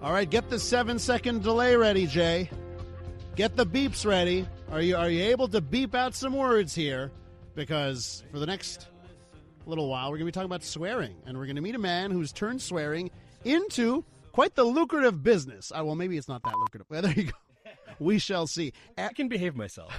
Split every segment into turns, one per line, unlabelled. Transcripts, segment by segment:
All right, get the 7-second delay ready, Jay. Get the beeps ready. Are you able to beep out some words here? Because for the next little while, we're going to be talking about swearing, and we're going to meet a man who's turned swearing into quite the lucrative business. Well, maybe it's not that lucrative. Well, there you go. We shall see.
I can behave myself.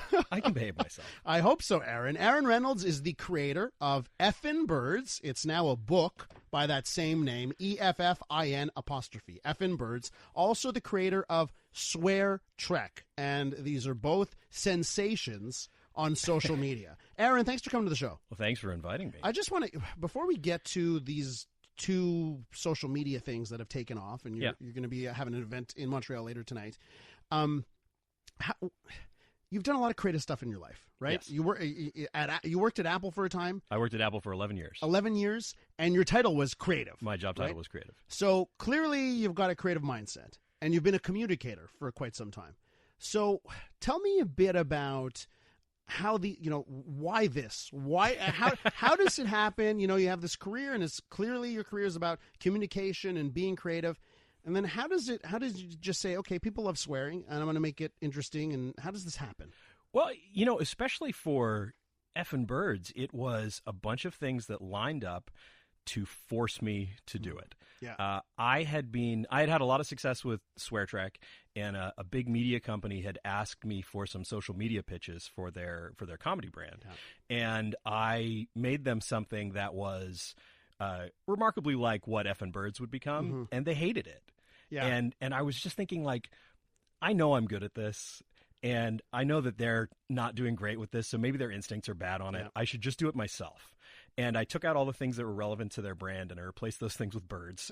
I hope so, Aaron. Aaron Reynolds is the creator of Effin Birds. It's now a book by that same name, EFFIN apostrophe, Effin Birds. Also the creator of Swear Trek. And these are both sensations on social media. Aaron, thanks for coming to the show.
Well, thanks for inviting me.
I just want to, before we get to these two social media things that have taken off, and you're going to be having an event in Montreal later tonight, you've done a lot of creative stuff in your life, right?
Yes.
You worked at Apple for a time.
I worked at Apple for 11 years.
11 years, and your title was creative.
My job title was creative.
So clearly you've got a creative mindset, and you've been a communicator for quite some time. So tell me a bit about how why this? How does it happen? You have this career, and it's clearly your career is about communication and being creative. And then how did you just say, okay, people love swearing, and I'm going to make it interesting, and how does this happen?
Well, especially for Effin Birds, it was a bunch of things that lined up to force me to do it.
Yeah.
I had had a lot of success with Swear Trek, and a big media company had asked me for some social media pitches for their comedy brand. Yeah. And I made them something that was remarkably like what Effin Birds would become, and they hated it.
Yeah.
And I was just thinking, like, I know I'm good at this, and I know that they're not doing great with this, so maybe their instincts are bad on it. I should just do it myself. And I took out all the things that were relevant to their brand, and I replaced those things with birds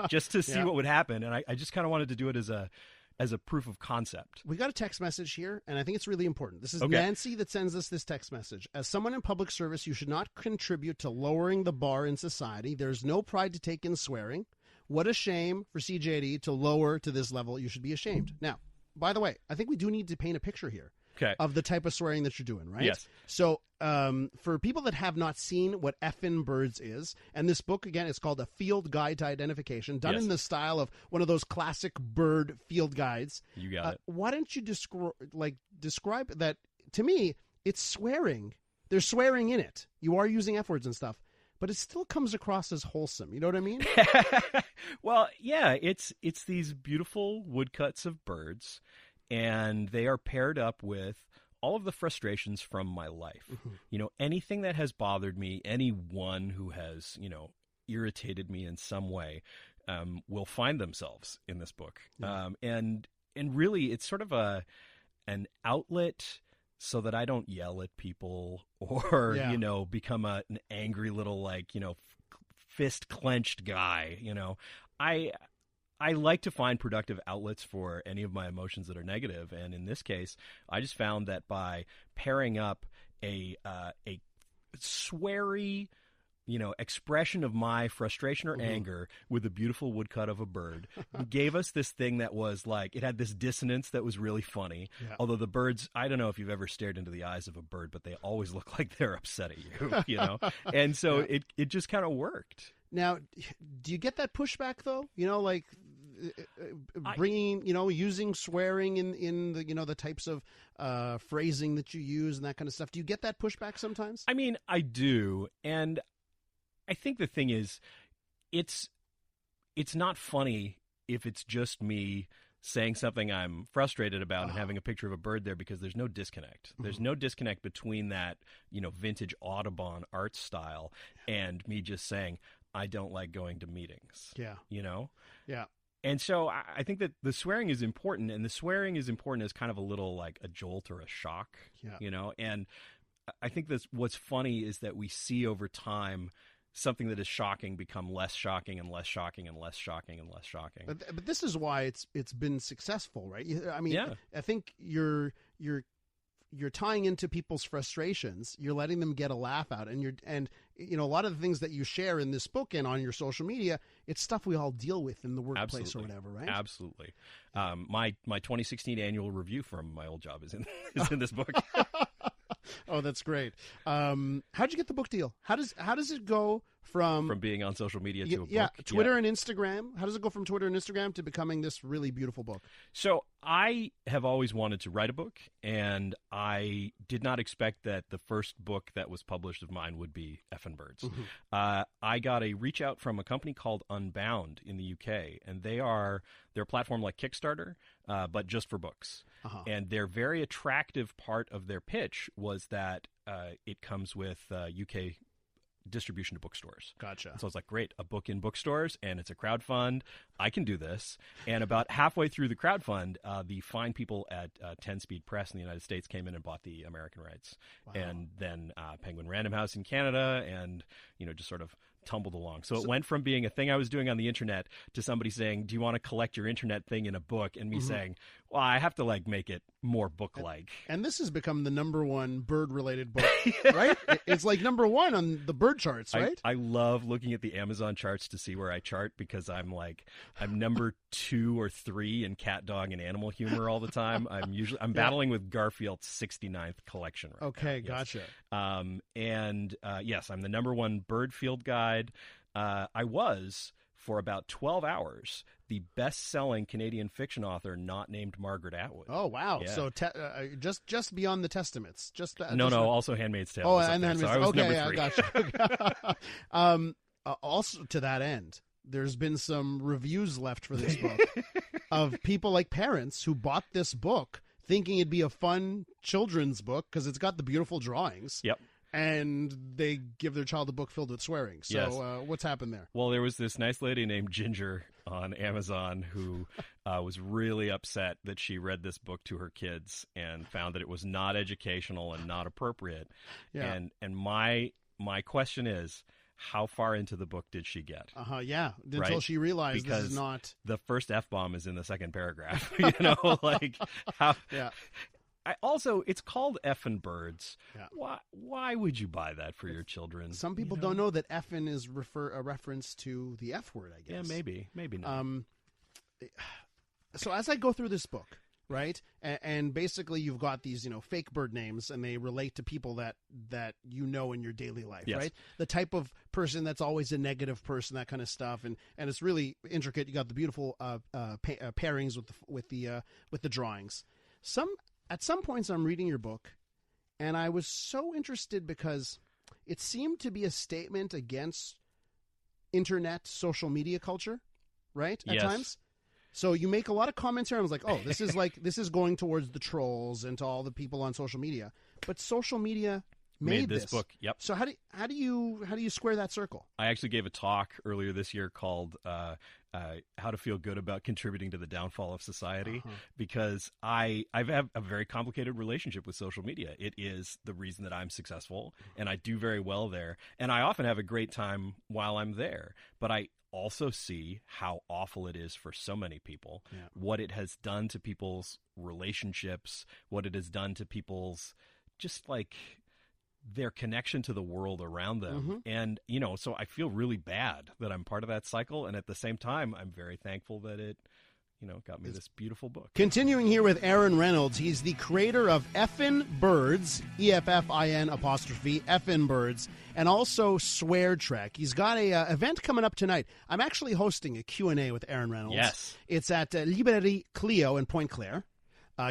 just to see what would happen. And I just kind of wanted to do it as a proof of concept.
We got a text message here, and I think it's really important. This is Nancy that sends us this text message. As someone in public service, you should not contribute to lowering the bar in society. There's no pride to take in swearing. What a shame for CJD to lower to this level. You should be ashamed. Now, by the way, I think we do need to paint a picture here of the type of swearing that you're doing, right?
Yes.
So for people that have not seen what Effin Birds is, and this book, again, is called A Field Guide to Identification, done in the style of one of those classic bird field guides.
You got it.
Why don't you describe that? To me, it's swearing. There's swearing in it. You are using F words and stuff, but it still comes across as wholesome. You know what I mean?
Well, yeah, it's these beautiful woodcuts of birds, and they are paired up with all of the frustrations from my life. Anything that has bothered me, anyone who has, irritated me in some way, will find themselves in this book.
Yeah.
And really, it's sort of an outlet so that I don't yell at people or, become an angry little, fist clenched guy. I like to find productive outlets for any of my emotions that are negative. And in this case, I just found that by pairing up a sweary, expression of my frustration or anger with a beautiful woodcut of a bird gave us this thing that was like, it had this dissonance that was really funny. Yeah. Although the birds, I don't know if you've ever stared into the eyes of a bird, but they always look like they're upset at you, And so it just kind of worked.
Now, do you get that pushback though? Bringing, using swearing in the, the types of phrasing that you use and that kind of stuff. Do you get that pushback sometimes?
I mean, I do. And I think the thing is, it's not funny if it's just me saying something I'm frustrated about and having a picture of a bird there, because there's no disconnect. There's no disconnect between that, vintage Audubon art style and me just saying, I don't like going to meetings.
Yeah.
Yeah. And so I think that the swearing is important, and the swearing is important as kind of a little like a jolt or a shock, and I think that what's funny is that we see over time something that is shocking become less shocking and less shocking and less shocking and less shocking.
But this is why it's been successful, right? I mean, I think you're tying into people's frustrations. You're letting them get a laugh out, and a lot of the things that you share in this book and on your social media, it's stuff we all deal with in the workplace or whatever, right?
Absolutely. My 2016 annual review from my old job is in this book.
Oh, that's great. How'd you get the book deal? How does it go from
being on social media to a book.
Yeah, Twitter and Instagram. How does it go from Twitter and Instagram to becoming this really beautiful book?
So I have always wanted to write a book, and I did not expect that the first book that was published of mine would be Effin Birds.
Mm-hmm.
I got a reach out from a company called Unbound in the UK, and they're a platform like Kickstarter, but just for books.
Uh-huh.
And their very attractive part of their pitch was that it comes with UK distribution to bookstores.
Gotcha.
So I was like, great, a book in bookstores, and it's a crowdfund. I can do this. And about halfway through the crowdfund, the fine people at 10 Speed Press in the United States came in and bought the American rights.
Wow.
And then Penguin Random House in Canada, and just sort of tumbled along. So it went from being a thing I was doing on the internet to somebody saying, do you want to collect your internet thing in a book? And me saying, well, I have to make it more book-like.
And this has become the number one bird-related book, right? It's like number one on the bird charts, right?
I love looking at the Amazon charts to see where I chart, because I'm number 2 or 3 in cat, dog, and animal humor all the time. I'm battling with Garfield's 69th collection right now.
Okay,
yes.
Gotcha.
Yes, I'm the number 1 bird field guide. I was, for about 12 hours, the best-selling Canadian fiction author not named Margaret Atwood.
Oh, wow.
Yeah.
So just beyond the Testaments.
Also Handmaid's Tale.
Oh, and then
so I was number 3.
Gotcha. Also, to that end, there's been some reviews left for this book of people like parents who bought this book thinking it'd be a fun children's book because it's got the beautiful drawings.
Yep.
And they give their child a book filled with swearing. So
yes.
What's happened there?
Well, there was this nice lady named Ginger on Amazon who was really upset that she read this book to her kids and found that it was not educational and not appropriate.
Yeah.
And my question is, how far into the book did she get?
Yeah. Until
right?
she realized
because
this is not...
the first F-bomb is in the second paragraph. How...
Yeah.
It's called Effin Birds.
Yeah.
Why would you buy that for your children?
Some people don't know that effin is a reference to the F word, I guess.
Yeah, maybe not.
So as I go through this book, right, and basically you've got these, fake bird names, and they relate to people that in your daily life,
yes.
right? The type of person that's always a negative person, that kind of stuff, and it's really intricate. You got the beautiful pairings with the drawings. At some points, I'm reading your book, and I was so interested because it seemed to be a statement against internet social media culture, right? At
yes.
times. So you make a lot of comments here. And I was like, oh, this is going towards the trolls and to all the people on social media. But social media made
this book. Yep.
So how do you square that circle?
I actually gave a talk earlier this year called "How to Feel Good About Contributing to the Downfall of Society," because I've had a very complicated relationship with social media. It is the reason that I'm successful, and I do very well there, and I often have a great time while I'm there. But I also see how awful it is for so many people, what it has done to people's relationships, what it has done to people's just their connection to the world around them. And, so I feel really bad that I'm part of that cycle. And at the same time, I'm very thankful that it, got me this beautiful book.
Continuing here with Aaron Reynolds. He's the creator of Effin Birds, EFFIN', Effin Birds, and also Swear Trek. He's got a event coming up tonight. I'm actually hosting a Q&A with Aaron Reynolds.
Yes.
It's at Librairie Clio in Pointe Claire.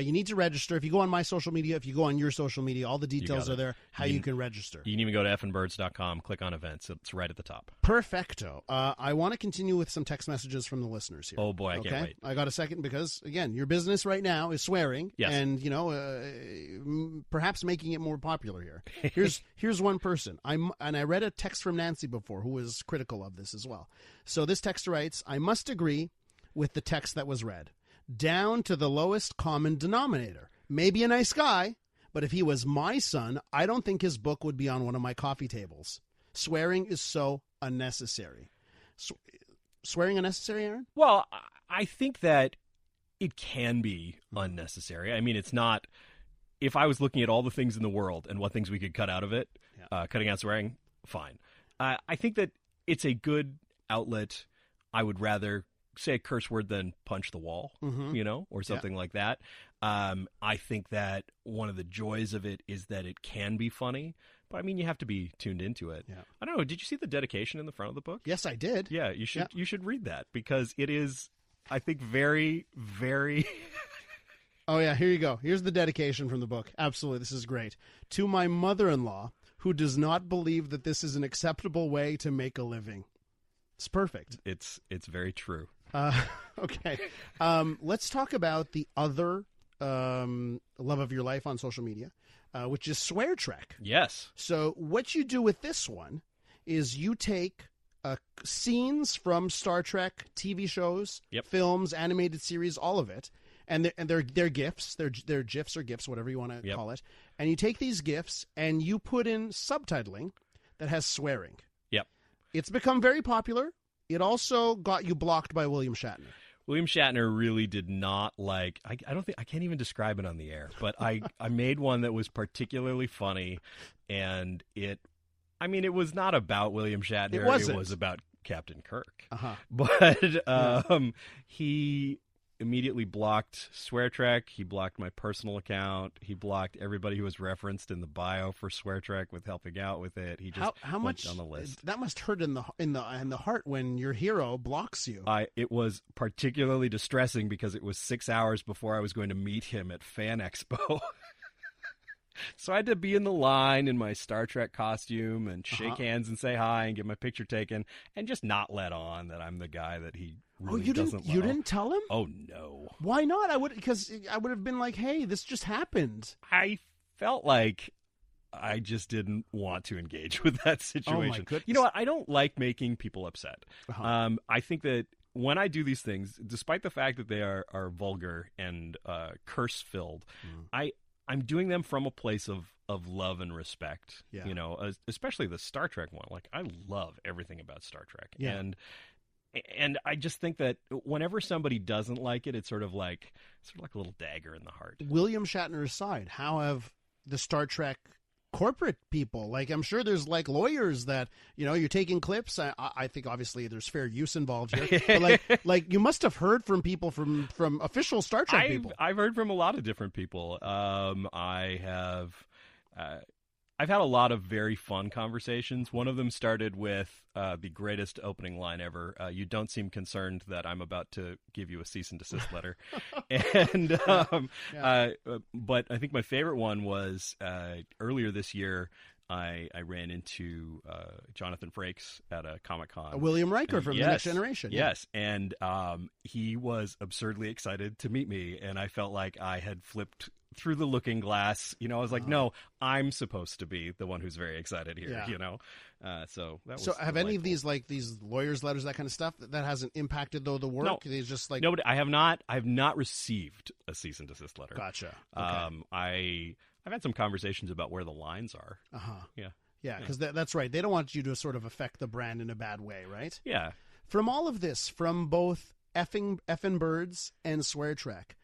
You need to register. If you go on my social media, if you go on your social media, all the details are there, how you can register.
You can even go to effinbirds.com, click on events. It's right at the top.
Perfecto. I want to continue with some text messages from the listeners here.
Oh, boy, I can't wait.
I got a second because, again, your business right now is swearing.
Yes.
And, perhaps making it more popular here. Here's one person. I read a text from Nancy before who was critical of this as well. So this texter writes, I must agree with the text that was read. Down to the lowest common denominator. Maybe a nice guy, but if he was my son, I don't think his book would be on one of my coffee tables. Swearing is so unnecessary. Swearing unnecessary, Aaron?
Well, I think that it can be unnecessary. I mean, it's not... If I was looking at all the things in the world and what things we could cut out of it, cutting out swearing, fine. I think that it's a good outlet. I would rather say a curse word than punch the wall, or something like that. I think that one of the joys of it is that it can be funny, But I mean, you have to be tuned into it.
Yeah.
I don't know. Did you see the dedication in the front of the book?
Yes, I did.
Yeah, you should. You should read that because it is, I think, very, very.
Oh yeah, here you go. Here's the dedication from the book. Absolutely, this is great. To my mother-in-law, who does not believe that this is an acceptable way to make a living. It's perfect.
It's very true.
Okay. Let's talk about the other love of your life on social media, which is Swear Trek.
Yes.
So what you do with this one is you take scenes from Star Trek TV shows, films, animated series, all of it, and they're GIFs, they're GIFs or GIFs, whatever you want to call it, and you take these GIFs and you put in subtitling that has swearing.
Yep.
It's become very popular. It also got you blocked by William Shatner.
William Shatner really did not like. I don't think I can't even describe it on the air. But I made one that was particularly funny, and it was not about William Shatner. It was about Captain Kirk. But he immediately blocked Swear Trek. He blocked my personal account. He blocked everybody who was referenced in the bio for Swear Trek with helping out with it. He just
how much
on the list.
That must hurt in the heart when your hero blocks you.
It was particularly distressing because it was 6 hours before I was going to meet him at Fan Expo. So I had to be in the line in my Star Trek costume and shake hands and say hi and get my picture taken and just not let on that I'm the guy that he really doesn't love.
You didn't tell him?
Oh, no.
Why not? Because I would have been like, hey, this just happened.
I felt like I just didn't want to engage with that situation.
Oh, my goodness.
You know what? I don't like making people upset. I think that when I do these things, despite the fact that they are vulgar and curse-filled, I'm doing them from a place of love and respect, you know, especially the Star Trek one. Like, I love everything about Star Trek.
Yeah.
And I just think that whenever somebody doesn't like it, it's sort of like a little dagger in the heart.
William Shatner aside, how have the Star Trek corporate people, like I'm sure there's like lawyers that, you know, you're taking clips. I think obviously there's fair use involved here. But like you must have heard from people from official Star Trek people.
I've heard from a lot of different people. I've had a lot of very fun conversations. One of them started with the greatest opening line ever. You don't seem concerned that I'm about to give you a cease and desist letter. And but I think my favorite one was earlier this year. I ran into Jonathan Frakes at a Comic-Con.
William Riker from The Next Generation.
Yes, and he was absurdly excited to meet me, and I felt like I had flipped through the looking glass. You know, I was like, no, I'm supposed to be the one who's very excited here, you know? So that was
have
delightful.
any of these, like these lawyers' letters, that kind of stuff, that hasn't impacted, though, the work?
No.
It's just like...
No, I have not received a cease and desist letter.
Gotcha. Okay.
I've had some conversations about where the lines are.
Yeah, because that's right. They don't want you to sort of affect the brand in a bad way, right?
Yeah.
From all of this, from both Effin Birds and Swear Trek,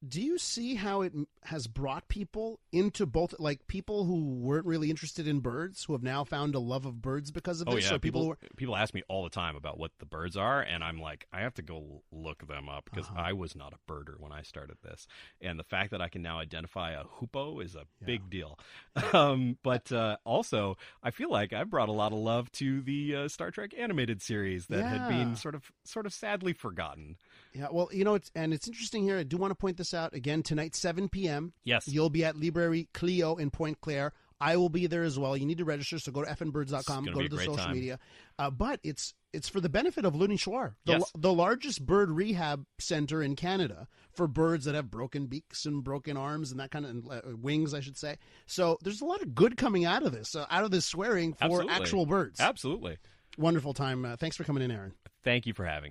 do you see how it has brought people into both, like people who weren't really interested in birds, who have now found a love of birds because of this?
Yeah.
Or people
ask me all the time about what the birds are, and I'm like, I have to go look them up because I was not a birder when I started this. And the fact that I can now identify a hoopoe is a big deal. But also, I feel like I brought a lot of love to the Star Trek animated series that had been sort of sadly forgotten. Yeah,
well, you know, it's interesting here. I do want to point this out again tonight, 7 p.m.
Yes.
You'll be at Librairie Clio in Pointe Claire. I will be there as well. You need to register, so go to effinbirds.com, go to the social media. But it's for the benefit of L'Unichoir, the largest bird rehab center in Canada for birds that have broken beaks and broken arms and that kind of wings, I should say. So there's a lot of good coming out of this swearing for actual birds.
Absolutely.
Wonderful time. Thanks for coming in, Aaron.
Thank you for having me.